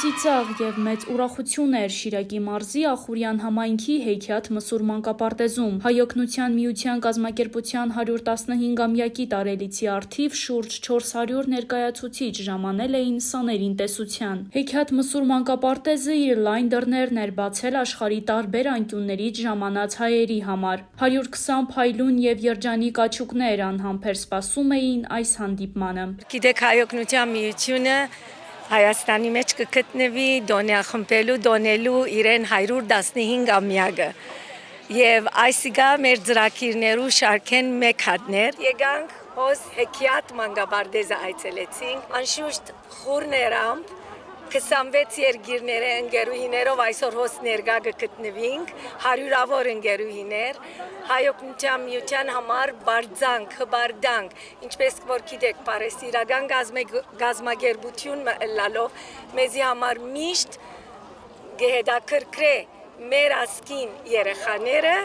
ծիծաղ եւ մեծ ուրախություն էր Շիրակի մարզի Ախուրյան համայնքի Հեքիաթ Մսուր մանկապարտեզում։ Հայօգնության միության կազմակերպության 115-ամյակի տարելիցի առթիվ շուրջ 400 ներկայացուցիչ ժամանել էին սաներին տեսության։ Հեքիաթ Մսուր մանկապարտեզը իր լայն դռներն էր բացել աշխարհի տարբեր անկյուններից ժամանած հայերի համար։ 120 փայլուն եւ երջանիկ աչուկներ անհամբեր սպասում էին այս հանդիպմանը։ Գիտեք, Հայօգնության միությունը Հայաստանի մեջ կգտնվի դոնյախմբելու դոնելու իրեն 115-ամյակը եւ այսիգա մեր ծրագիրներու շարքեն մեկ հատներ եկանք հոս Հեքիաթ մանկապարտեզը այցելեցինք անշուշտ խորներամբ 26 երկիրները ընկերուհիներով այսօր հոս ներկա կգտնվինք, հարյուրավոր ընկերուհիներ, Հայօգնության միության համար բարձանք, հբարդանք, ինչպես որ գիտեք, պարեսիրական գազմագերբություն լալով մեզի համար միշտ գեհդակրկրե մեր ասկին երեխաները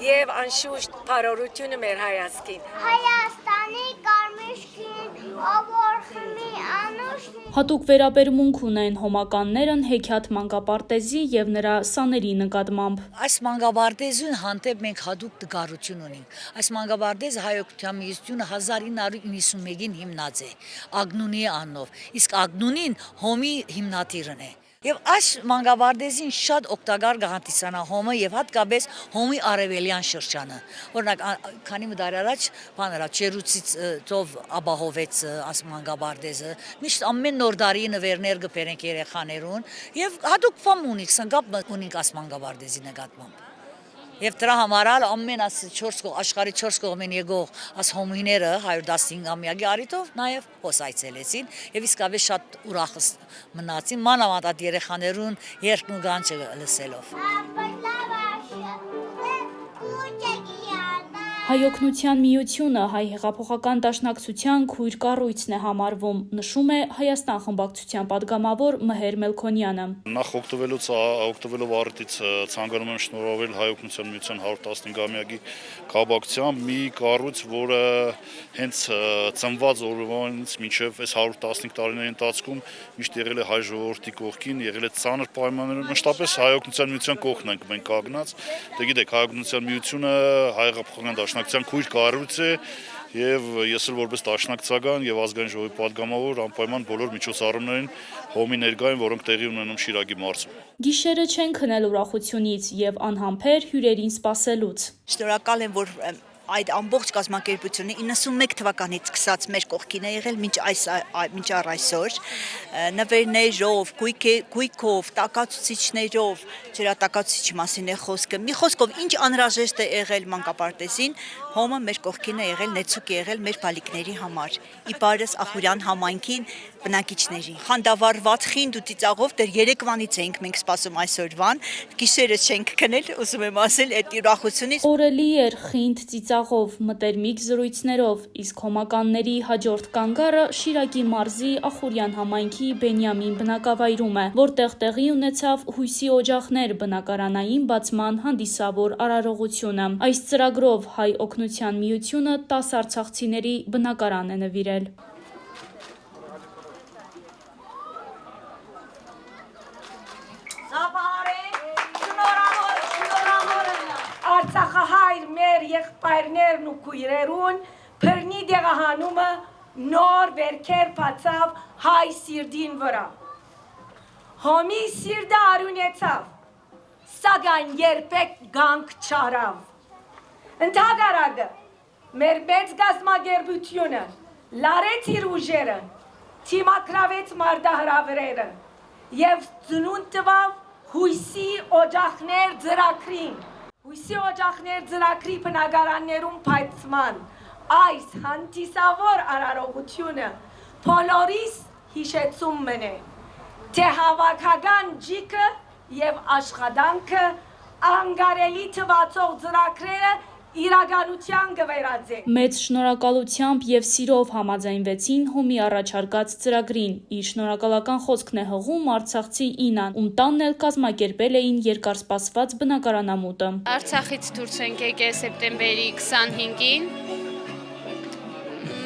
եւ անշուշտ բարօրությունը մեր հայասկին։ Հայաստանի կարմիրշքին ովորխմի անուշ Հատուկ վերաբերմունք ունեն հոմականներն Հեքիաթ մանկապարտեզի եւ նրա սաների նկատմամբ։ Այս մանկապարտեզին հանդեպ մենք հատուկ տկարություն ունենք։ Այս մանկապարտեզը Հայօգնության միությունը 1991-ին հիմնած է Ագնունի անունով։ Իսկ Ագնունին հոմի հիմնադիրն է։ Եվ այս մանկապարտեզին շատ օգտակար կհանդիսանա հոմը եւ հատկապես հոմի արևելյան շրջանը։ Օրինակ, քանի դար առաջ Չերուցից ծով ապահովեց այս մանկապարտեզը։ Միշտ ամեն նոր տարի նվերներ կբերենք երեխաներուն եւ հատուկ բան ունենք, սնկապ ունենք այս մանկապարտեզի նկատմամբ։ Եվ դրա համար ամեն աշխարհի 4 կողմեն եկող աս հոմիները 115-ամյակի առիթով նաև հոս այցելեցին եւ իսկապես շատ ուրախ մնացին մանավանդ երեխաներուն երգն ու գանչը լսելով։ Հայօգնության միությունը հայ հեղափոխական դաշնակցության քույր կառույցն է համարվում, նշում է Հայաստան խմբակցության падգամավոր Մհեր Մելքոնյանը։ Նախ օգտվելով առիթից ցանկանում եմ շնորհավորել Հայօգնության միության 115-ամյակի կապակցությամբ մի կառույց, որը հենց ծնված օրվանից մինչև այս 115 տարիների ընթացքում միշտ եղել է հայ ժողովրդի կողքին, եղել է ծանր պայմաններում, մշտապես Հայօգնության միության կողքն ենք մենք կանգնած։ Դե գիտեք, Հայօգնության միությունը հայ հեղափոխական դաշնակցության քույր կառույց է եւ ես էլ որպես դաշնակցական եւ ազգային ժողովի падգամավոր անպայման բոլոր միջոցառումներին հոմի ներկա են, որոնք տեղի ունենում Շիրակի մարզում։ Գիշերը չեն քնել ուրախությունից եւ անհամբեր հյուրերին սպասելուց։ Շնորհակալ եմ, որ այդ ամբողջ կազմակերպությունը 91 թվականից սկսած մեր կողքին է եղել մինչ այսօր նվերներով, գույքով, տակացուցիչներով, ջրատակացուցիչ մասին է խոսքը։ Մի խոսքով ինչ անհրաժեշտ է եղել մանկապարտեզին, հոմը մեր կողքին է եղել, նեցուկ է եղել մեր բալիկների համար։ Իբարս Ախուրյան համայնքին բնակիչների։ Խանդավառված խինդ ու ծիծաղով դեռ երեկվանից էինք մենք սպասում այսօրվան, գիշերը չենք քնել, ուզում եմ ասել, այդ ուրախությունից։ Օրը լի էր խինդ ծիծաղով, մտերմիկ զրույցներով, իսկ հոմականների հաջորդ կանգառը Շիրակի մարզի Ախուրյան համայնքի Բենյամին բնակավայրում է, որտեղ տեղի ունեցավ հույսի օջախներ բնակարանային բացման հանդիսավոր արարողությունը։ Այս ծրագրով Հայօգնության միությունը 10 արցախցիների բնակարան է նվիրել։ Արցախահայր մեր եղբայրներն ու քույրերուն բռնի դեղահանումը նոր վերքեր բացավ հայ սիրտին վրա։ Հոմի սիրտը արյունեցավ, սակայն երբեք գանք չարավ։ Ընդհակառակը մեր մեծ գազմագերբությունը լարեց իր ուժերը, թիմակրավեց մարտահրավերները եւ ծնունդ տվավ հույսի օջախներ ծրագրին։ Հույսի օջախներ ծրագրի բնակարաններում փայծման այս հանդիսավոր արարողությունը բոլորիս հիշեցում մնե, թե հավաքական ջիկը եւ աշխատանքը անգարելի թվացող ծրագրերը իրականության կվերածեն։ Մեծ շնորհակալությամբ եւ սիրով համաձայնվեցին հոմի առաջարկած ծրագրին։ Իր շնորհակալական խոսքն է հղում արցախցի Ինան, ում տանն էլ կազմակերպել էին երկարսպասված բնակարանամուտը։ Արցախից դուրս ենք եկել սեպտեմբերի 25-ին։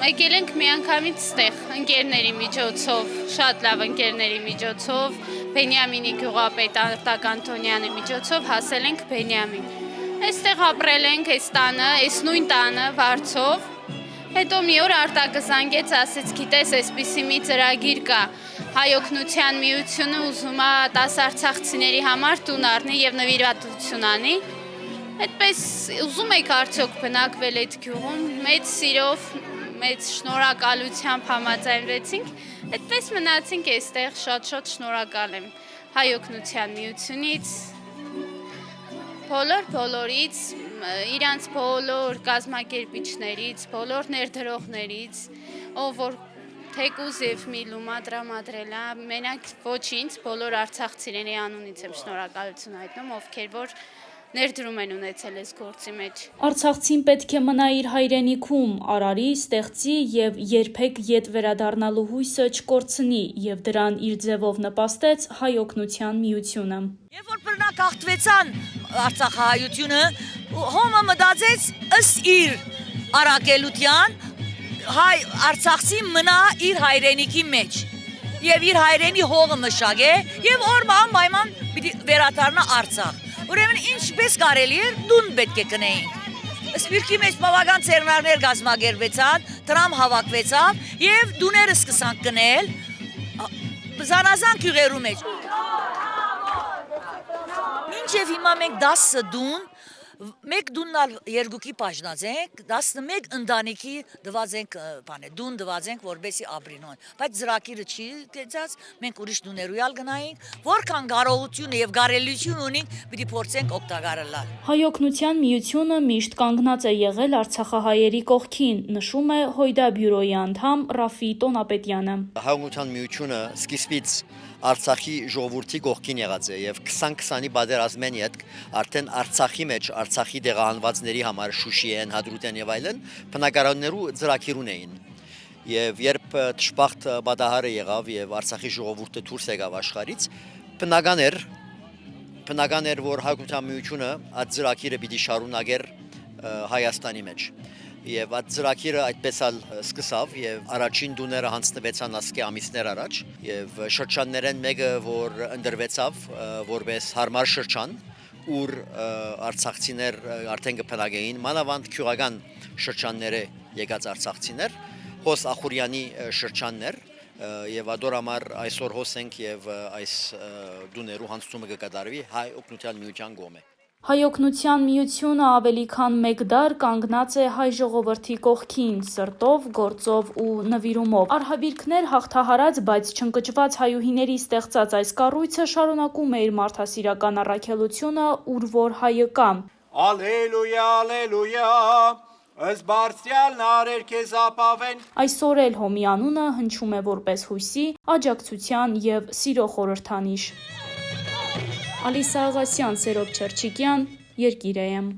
եկել ենք միանգամից ստեղ ընկերների միջոցով, շատ լավ ընկերների միջոցով, Բենյամինի գյուղապետ Անտոնյանի միջոցով հասել ենք Բենյամին։ Այստեղ ապրել ենք այս տանը, այս նույն տանը վարձով։ Հետո մի օր արտակը զանգեց, ասեց, գիտես, այսպիսի մի ծրագիր կա, Հայ օգնության միությունը ուզում է 10 արցախցիների համար տուն առնի եւ նվիրատվություն անի։ Այդպես ուզում եք արդյոք բնակվել այդ գյուղում, մեծ սիրով, մեծ շնորհակալությամբ համաձայնվեցինք, այդպես մնացինք այստեղ, շատ շնորհակալ եմ Հայ օգնության միությունից, բոլորից, իրանց բոլոր կազմակերպիչներից, բոլոր ներդրողներից, ով որ թեկուզ եւ մի լումա տրամադրել է, մենակ ոչինչ, բոլոր արցախցիների անունից եմ շնորհակալություն հայտնում, ովքեր որ ներդրում են ունեցել այս գործի մեջ։ Արցախցին պետք է մնա իր հայրենիքում, արարի, ստեղծի եւ երբեք ետ վերադառնալու հույսը չկորցնի եւ դրան իր ձևով նպաստեց Հայ օգնության միությունը։ Երբ որ բռնակախտվեցան Արցախահայությունը, հոմը մտածեց ըստ իր առաքելության հայ արցախցի մնա իր հայրենիքի մեջ եւ իր հայրենի հողը մշակե եւ անպայման պիտի վերադառնա Արցախ։ Ուրեմն ինչպես կարելի է դուն պետք է կնեինք։ Սպիրկի մեջ բավական ցերնարներ գազմագերվեցան, տրամ հավաքվեցավ եւ դուները սկսան կնել զանազան քյուղերու մեջ։ Մինչև հիմա մենք 10 դուն, մեկ դուննալ երկուքի պաշնած ենք, 11 ընտանիքի դված ենք, դուն դված ենք, որբեսի ապրինոն, բայց զրակիրը չի դեծած, մենք ուրիշ դուներույալ գնայինք, որքան կարողություն եւ կարելություն ունենք, պիտի փորձենք օգտագործել։ Հայ օգնության միությունը միշտ կանգնած է եղել արցախահայերի կողքին, նշում է Հույդա բյուրոյի անդամ Ռաֆի Տոնապետյանը։ Հայ օգնության միությունը սկիզբից Արցախի ժողովրդի կողքին եղած է եւ 2020-ի պատերազմեն հետ արդեն Արցախի մեջ Արցախի դեղահանվածների համար Շուշիեն, Հադրութեն եւ այլն բնակարաններու ծրագիր ունեին։ Եվ երբ դժբախտ բադահարը եղավ եւ Արցախի ժողովուրդը դուրս եկավ աշխարհից, բնական էր որ Հայ օգնության միությունը այդ ծրագիրը պիտի շարունակեր Հայաստանի մեջ։ Եվ այդ ծրագիրը այդպես էլ սկսավ եւ առաջին դուները հանձնվեցան ասկե ամիսներ առաջ եւ շրջաններեն մեկը որ ընդրվեցավ որպես հարմար շրջան ուր արցախցիներ արդեն կփնագեին մանավանդ քյուղական շրջանները եկած արցախցիներ հոս Ախուրյանի շրջաններ եւ ադոր համար այսօր հոսենք եւ այս դուներու հանձնումը կկատարվի Հայ օգնության միության կողմէ։ Հայ օգնության միությունը ավելի քան մեկ դար կանգնած է հայ ժողովրդի կողքին, սրտով, գործով ու նվիրումով։ Արհավիրքներ հաղթահարած, բայց չընկճված հայուհիների ստեղծած այս կառույցը շարունակում է իր մարդասիրական առաքելությունը, ուր որ հայը կա։ Ալելույա, ալելույա, ըստ բարձրյալն արեր քեզ ապավեն։ Այսօր էլ հոմի անունը հնչում է որպես հույսի, աջակցության եւ սիրո խորհրդանիշ։ Ալիսա Աղասյան, Սերոբ Չերչիկյան, Երկիր AM։